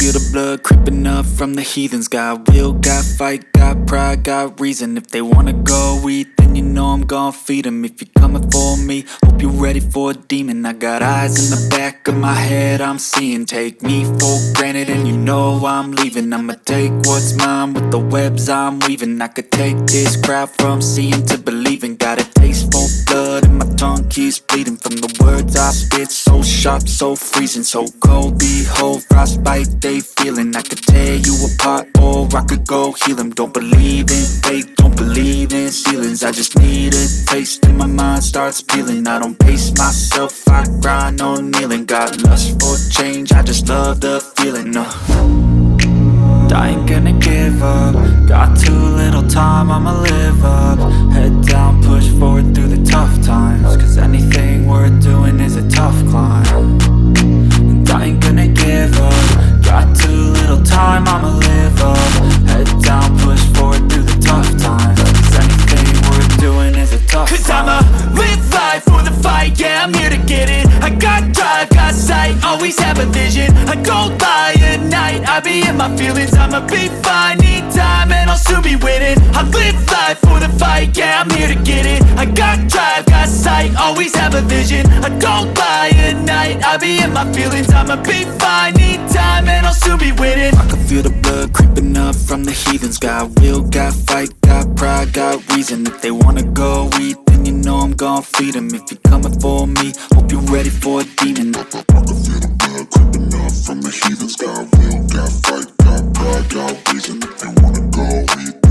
feel the blood creeping up from the heathens. Got will, got fight, got pride, got reason. If they wanna go eat, then you know I'm gon' feed them. If you're coming for me, hope you're ready for a demon. I got eyes in the back of my head, I'm seeing. Take me for granted and you know I'm leaving. I'ma take what's mine with the webs I'm weaving. I could take this crowd from seeing to believing. Got a taste for blood and my tongue keeps bleeding from the words I spit. So sharp, so freezing, so cold. Behold, frostbite they feeling. I could tear you apart or I could go heal them. Don't believe in fate, don't believe in ceilings. I just need a taste and my mind starts peeling. I don't pace myself, I grind on kneeling. Got lust for change, I just love the feeling. I ain't gonna give up. Got too little time, I'ma live up. Head down, push forward through the tough times. Cause anything worth doing is a tough climb. And I ain't gonna give up. Got too little time, I'ma live up. Head down, push forward through the tough times. Cause anything worth doing is a tough climb. Cause I'ma live life for the fight, yeah, I'm here to get it. I got drive, got sight, always have a vision. I don't lie at night, I be in my feelings. I'ma be fine, need time and I'll soon be winning. I live life for the fight, yeah, I'm here to get it. I got drive, got sight, always have a vision. I don't lie at night, I be in my feelings. I'ma be fine, need time and I'll soon be winning. I can feel the blood creeping up from the heathens. Got will, got fight, got pride, got reason. If they wanna go eat, then you know I'm gon' feed them. If you're coming for me, hope you're ready for a demon. I can feel the blood creeping up from the heathens. Got will, got fight, got pride, got reason. If they wanna go eat,